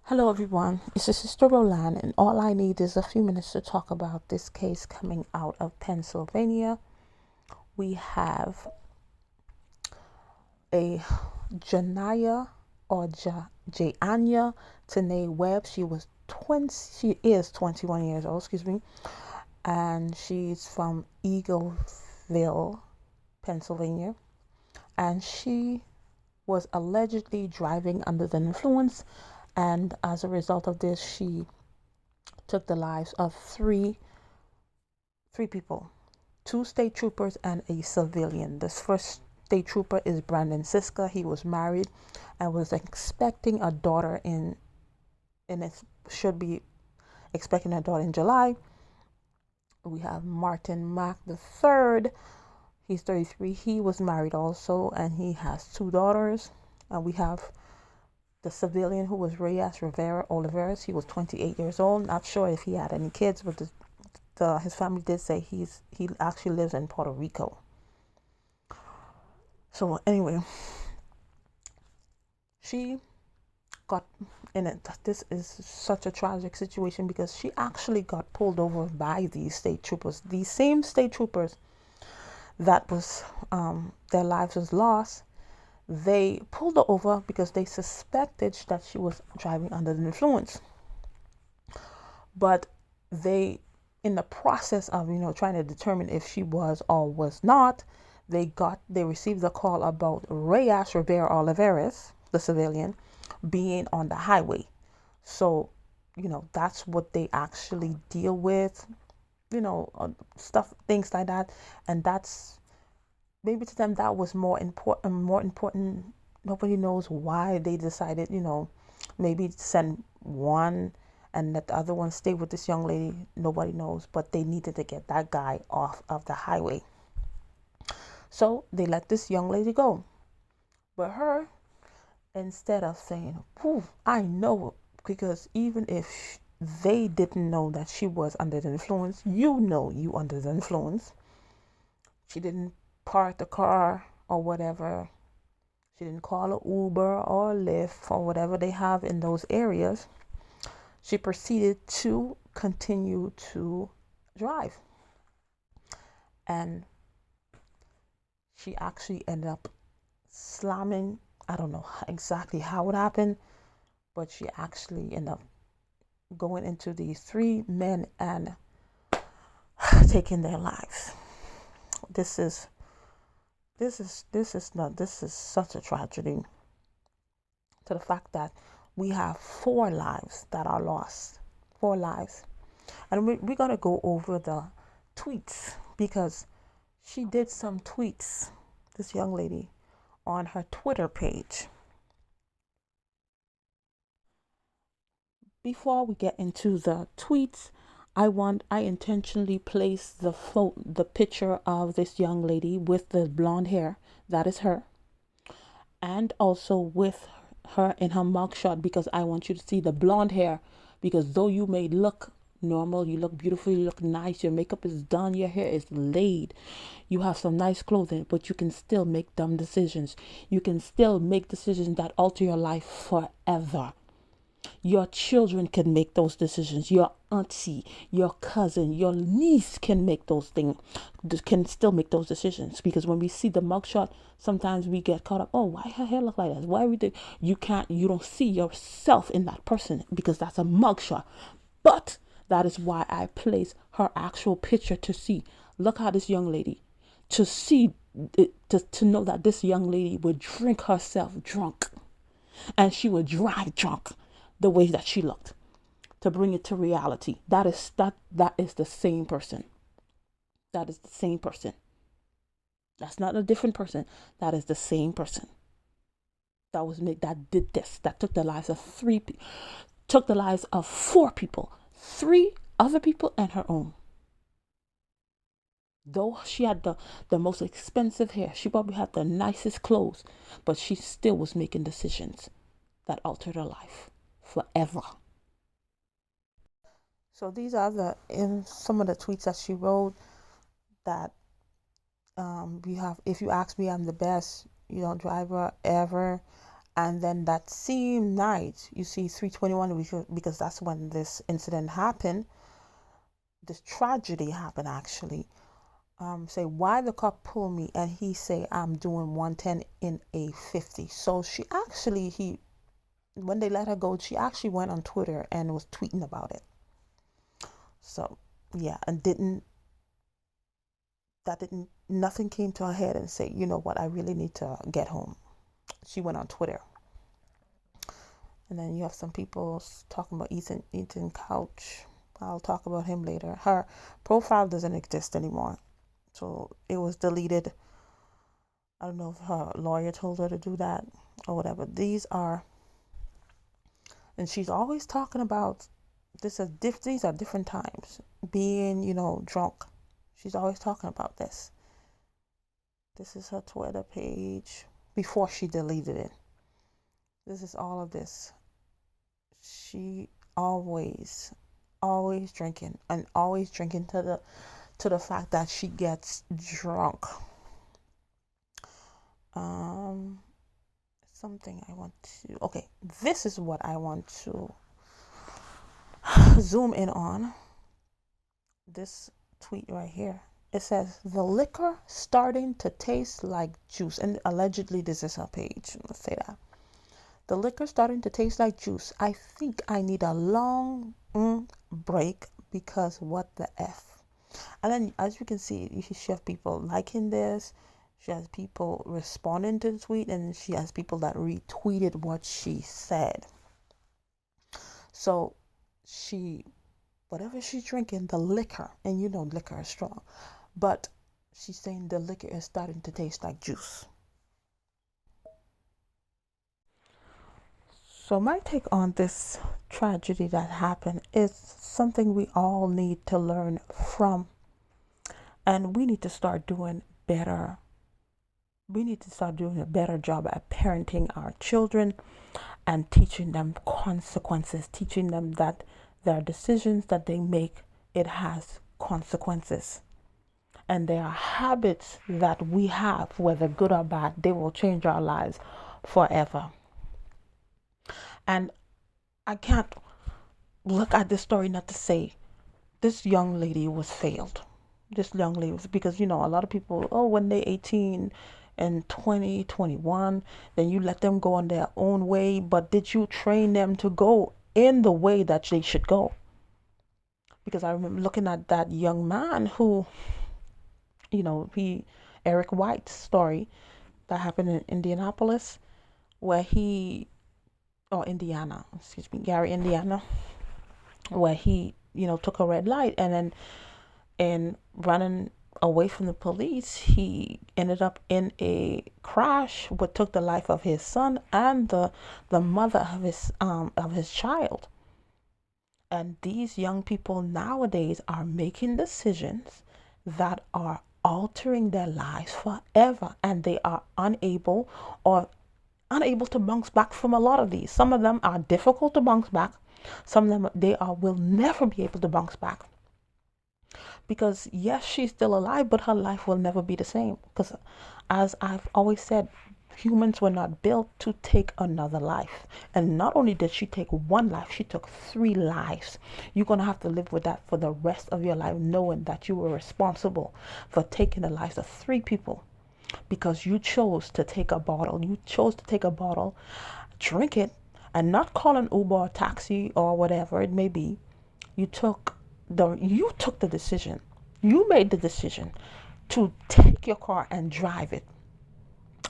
Hello everyone, it's your sister Roland, and all I need is a few minutes to talk about this case coming out of Pennsylvania. We have a Janaya or Jayana Tanae Webb. She is 21 years old, and she's from Eagleville, Pennsylvania, and she was allegedly driving under the influence, and as a result of this, she took the lives of three people, two state troopers and a civilian. This first state trooper is Brandon Siska. He was married and was expecting a daughter and it should be expecting a daughter in July. We have Martin Mack the third. He's 33. He was married also, and he has two daughters. And we have the civilian who was Reyes Rivera Oliveras. He was 28 years old. Not sure if he had any kids, but his family did say he actually lives in Puerto Rico. So anyway, she got in it. This is such a tragic situation because she actually got pulled over by these state troopers. These same state troopers that was their lives was lost. They pulled her over because they suspected that she was driving under the influence. But they, in the process of trying to determine if she was or was not, they received a call about Reyes Rivera Oliveras, the civilian, being on the highway. So that's what they actually deal with, stuff, things like that. And that's maybe to them that was more important. Nobody knows why they decided, maybe send one and let the other one stay with this young lady. Nobody knows, but they needed to get that guy off of the highway. So they let this young lady go. But her, instead of saying, I know, because even if they didn't know that she was under the influence, you under the influence. She didn't park the car or whatever. She didn't call an Uber or Lyft or whatever they have in those areas. She proceeded to continue to drive. And she actually ended up slamming. I don't know exactly how it happened, but she actually ended up going into these three men and taking their lives. This is such a tragedy, to the fact that we have 4 lives that are lost. 4 lives. And we're going to go over the tweets, because she did some tweets, this young lady, on her Twitter page. Before we get into the tweets, I intentionally placed the picture of this young lady with the blonde hair. That is her. And also with her in her mugshot, because I want you to see the blonde hair, because though you may look normal, you look beautiful, you look nice, your makeup is done, your hair is laid, you have some nice clothing, but you can still make dumb decisions. You can still make decisions that alter your life forever. Your children can make those decisions. Your auntie, your cousin, your niece can make those things, can still make those decisions. Because when we see the mugshot, sometimes we get caught up. Oh, why her hair look like that? Why we do? You don't see yourself in that person, because that's a mugshot. But that is why I place her actual picture to see. Look how this young lady, to see, to know that this young lady would drink herself drunk, and she would drive drunk, the way that she looked, to bring it to reality. That is the same person. That is the same person. That's not a different person. That is the same person. That did this. That took the lives of took the lives of 4 people, 3 other people and her own. Though she had the most expensive hair, she probably had the nicest clothes, but she still was making decisions that altered her life forever. So these are in some of the tweets that she wrote. That we have, if you ask me, I'm the best driver ever. And then that same night, you see 321, because that's when this incident happened. This tragedy happened actually. Say, why the cop pull me? And he say, I'm doing 110 in a 50. So she actually, when they let her go, she actually went on Twitter and was tweeting about it. So yeah, and nothing came to her head and say, you know what, I really need to get home. She went on Twitter. And then you have some people talking about Ethan Couch. I'll talk about him later. Her profile doesn't exist anymore. So it was deleted. I don't know if her lawyer told her to do that or whatever. These are, and she's always talking about these are different times. Being, drunk. She's always talking about this. This is her Twitter page before she deleted it. This is all of this. She always drinking, and always drinking to the fact that she gets drunk. Something I want to, okay, this is what I want to zoom in on. This tweet right here. It says, the liquor starting to taste like juice. And allegedly this is her page. Let's say that. The liquor starting to taste like juice. I think I need a long break because what the F. And then as you can see, she has people liking this. She has people responding to the tweet, and she has people that retweeted what she said. So whatever she's drinking, the liquor, and liquor is strong, but she's saying the liquor is starting to taste like juice. So my take on this tragedy that happened is something we all need to learn from. And we need to start doing better. We need to start doing a better job at parenting our children and teaching them consequences, teaching them that there are decisions that they make, it has consequences. And there are habits that we have, whether good or bad, they will change our lives forever. And I can't look at this story not to say this young lady was failed. This young lady was, because a lot of people, when they're 18 and 20, 21, then you let them go on their own way. But did you train them to go in the way that they should go? Because I remember looking at that young man who, Eric White's story that happened in Indianapolis, where Indiana, Gary, Indiana, where he, took a red light, and then in running away from the police, he ended up in a crash what took the life of his son and the mother of his child. And these young people nowadays are making decisions that are altering their lives forever, and they are unable to bounce back from a lot of these. Some of them are difficult to bounce back. Some of them will never be able to bounce back. Because yes, she's still alive, but her life will never be the same. Because as I've always said, humans were not built to take another life. And not only did she take one life, she took 3 lives. You're going to have to live with that for the rest of your life, knowing that you were responsible for taking the lives of 3 people. Because you chose to take a bottle. You chose to take a bottle, drink it, and not call an Uber or taxi or whatever it may be. You took the decision. You made the decision to take your car and drive it.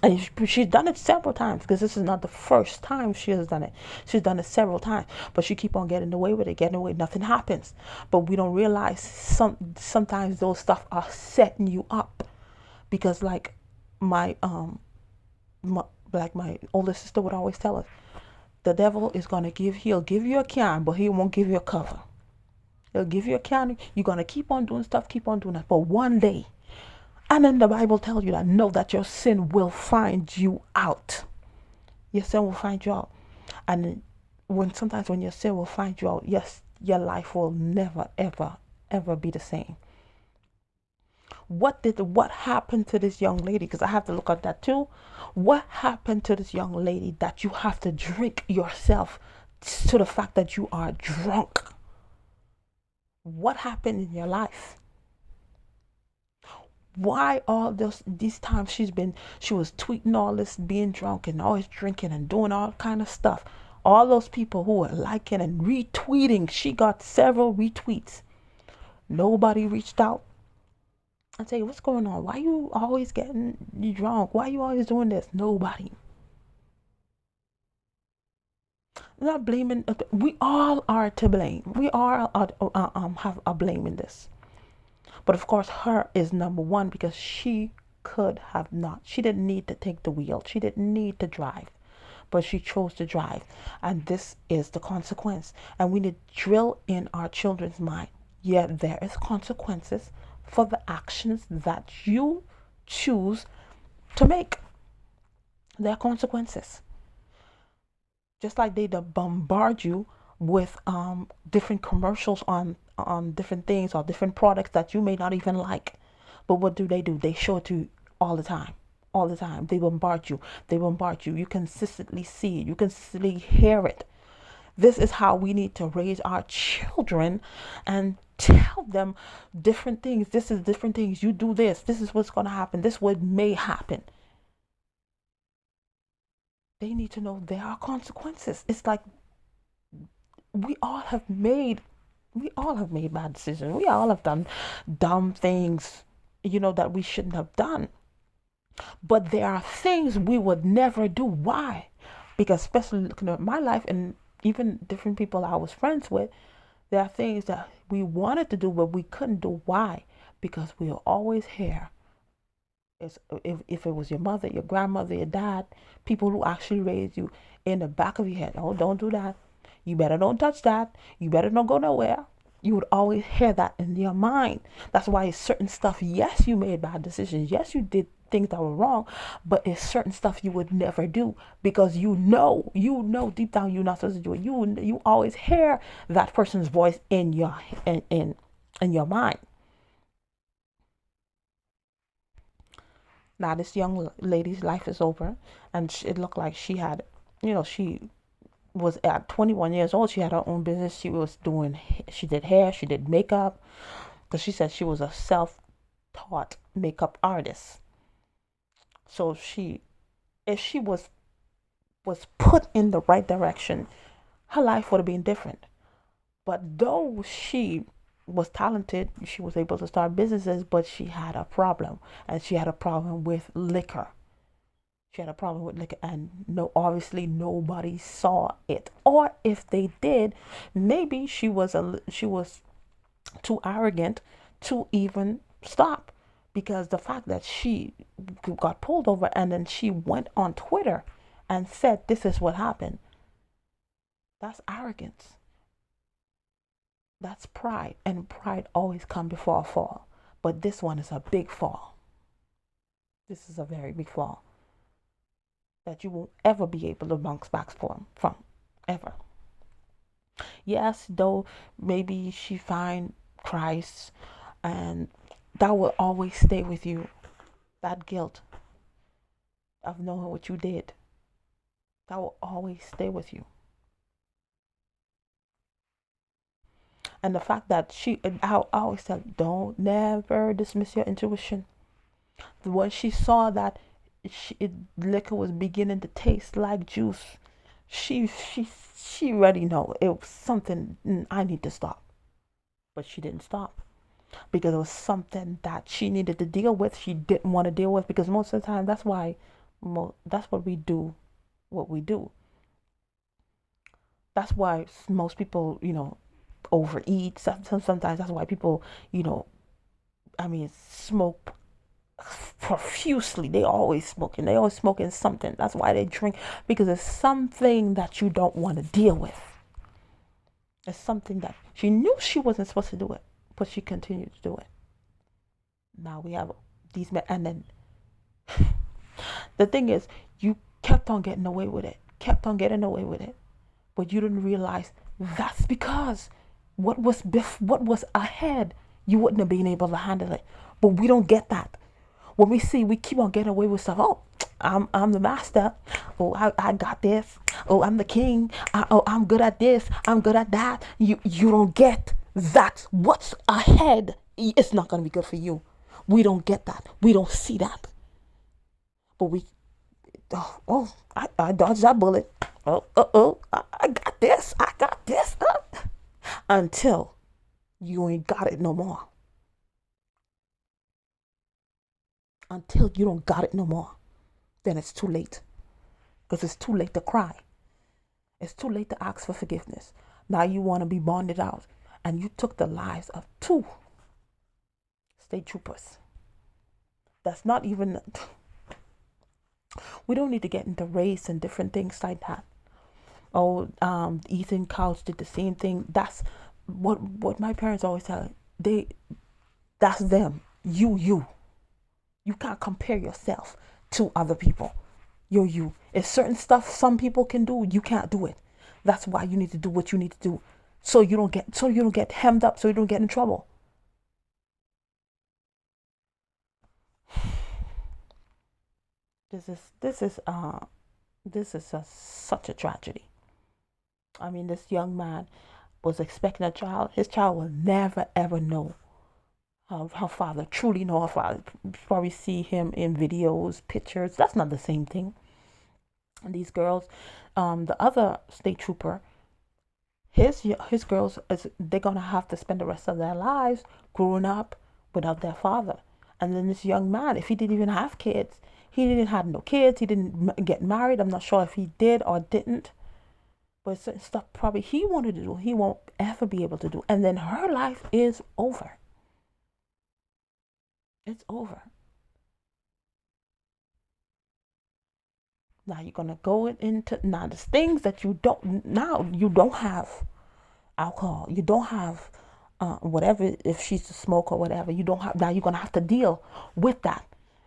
And she's done it several times, because this is not the first time she has done it. She's done it several times, but she keep on getting away with it, nothing happens. But we don't realize sometimes those stuff are setting you up. Because like my older sister would always tell us, the devil is going to he'll give you a can, but he won't give you a cover. He'll give you a can. You're going to keep on doing stuff, keep on doing that. But one day, and then the Bible tells you that, know that your sin will find you out. Your sin will find you out. And sometimes when your sin will find you out, yes, your life will never, ever, ever be the same. What happened to this young lady? Because I have to look at that too. What happened to this young lady that you have to drink yourself to the fact that you are drunk? What happened in your life? Why all these times she was tweeting all this, being drunk and always drinking and doing all kind of stuff. All those people who were liking and retweeting, she got several retweets. Nobody reached out and say, what's going on? Why you always getting drunk? Why you always doing this? Nobody. I'm not blaming. We all are to blame. We all have a blame in this. But of course, her is number one because she could have not. She didn't need to take the wheel. She didn't need to drive, but she chose to drive. And this is the consequence. And we need to drill in our children's mind. Yeah, there is consequences for the actions that you choose to make. There are consequences. Just like they bombard you with different commercials on different things or different products that you may not even like. But what do? They show it to you all the time. All the time. They bombard you. They bombard you. You consistently see it. You consistently hear it. This is how we need to raise our children and tell them different things. This is different things. You do this. This is what's going to happen. This is what may happen. They need to know there are consequences. It's like we all have made bad decisions. We all have done dumb things, that we shouldn't have done. But there are things we would never do. Why? Because especially looking at my life and even different people I was friends with, there are things that we wanted to do but we couldn't do. Why? Because we are always here. If it was your mother, your grandmother, your dad, people who actually raised you, in the back of your head, oh, don't do that. You better don't touch that. You better don't go nowhere. You would always hear that in your mind. That's why certain stuff, yes, you made bad decisions. Yes, you did things that were wrong, but it's certain stuff you would never do because you know deep down you're not supposed to do it. You always hear that person's voice in your mind. Now this young lady's life is over, and it looked like she had, she was at 21 years old. She had her own business. She did hair, she did makeup, because she said she was a self-taught makeup artist. So if she was put in the right direction, her life would have been different. But though she was talented, she was able to start businesses, but she had a problem, and she had a problem with liquor. And obviously nobody saw it, or if they did, maybe she was too arrogant to even stop, because the fact that she got pulled over and then she went on Twitter and said this is what happened, that's arrogance. That's pride, and pride always comes before a fall. But this one is a big fall. This is a very big fall that you won't ever be able to bounce back from ever. Yes, though maybe she find Christ, and that will always stay with you. That guilt of knowing what you did, that will always stay with you. And the fact that I always tell, don't never dismiss your intuition. When she saw that liquor was beginning to taste like juice, she already know it was something. I need to stop, but she didn't stop because it was something that she needed to deal with. She didn't want to deal with, because most of the time that's what we do. What we do. That's why most people, overeat. Sometimes that's why people, smoke profusely. They always smoking. They always smoking something. That's why they drink, because it's something that you don't want to deal with. It's something that she knew she wasn't supposed to do it, but she continued to do it. Now we have these men, and then the thing is, you kept on getting away with it, but you didn't realize that's because what was ahead, you wouldn't have been able to handle it. But we don't get that. When we see, we keep on getting away with stuff. Oh, I'm the master. Oh, I got this. Oh, I'm the king. Oh, I'm good at this. I'm good at that. You don't get that. What's ahead, it's not going to be good for you. We don't get that. We don't see that. But I dodged that bullet. I got this. I got this. Until you ain't got it no more. Until you don't got it no more. Then it's too late. Because it's too late to cry. It's too late to ask for forgiveness. Now you want to be bonded out. And you took the lives of 2 state troopers. That's not even... We don't need to get into race and different things like that. Oh, Ethan Couch did the same thing. That's what my parents always tell me. That's them. You can't compare yourself to other people. You're you. If certain stuff some people can do, you can't do it. That's why you need to do what you need to do, so you don't get hemmed up, so you don't get in trouble. This is such a tragedy. I mean, this young man was expecting a child. His child will never ever know her father, truly know her father. Probably see him in videos, pictures. That's not the same thing. And these girls, the other state trooper, his girls, they're gonna have to spend the rest of their lives growing up without their father. And then this young man, if he didn't even have kids, he didn't have no kids, he didn't get married. I'm not sure if he did or didn't, but certain stuff probably he wanted to do, he won't ever be able to do. And then her life is over. It's over. Now you're gonna go into now the things that you don't have alcohol, you don't have whatever, if she's a smoker or whatever, you don't have. Now you're gonna have to deal with that.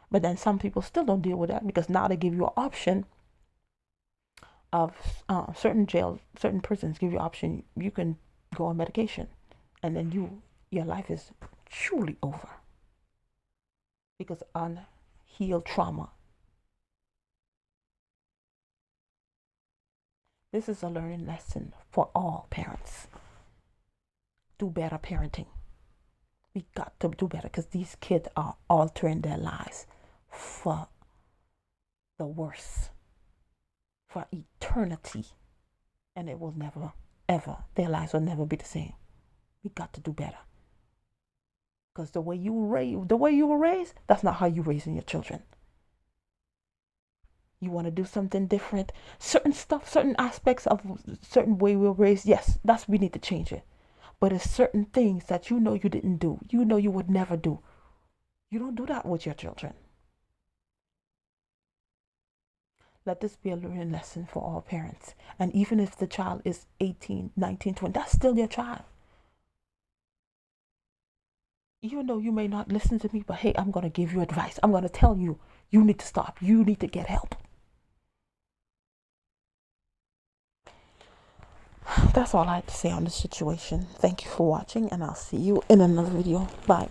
But then some people still don't deal with that, because now they give you an option of certain prisons give you an option, you can go on medication, and then your life is truly over, because unhealed trauma. This is a learning lesson for all parents. Do better parenting. We got to do better, because these kids are altering their lives for the worse, for eternity, and it will never, ever, their lives will never be the same. We got to do better, because the way you were raised, that's not how you're raising your children. You want to do something different, certain stuff, certain aspects of certain way we were raised, yes, we need to change it. But it's certain things that you didn't do, you would never do. You don't do that with your children. Let this be a learning lesson for all parents. And even if the child is 18, 19, 20, that's still your child. Even though you may not listen to me, but hey, I'm going to give you advice. I'm going to tell you, you need to stop. You need to get help. That's all I had to say on this situation. Thank you for watching, and I'll see you in another video. Bye.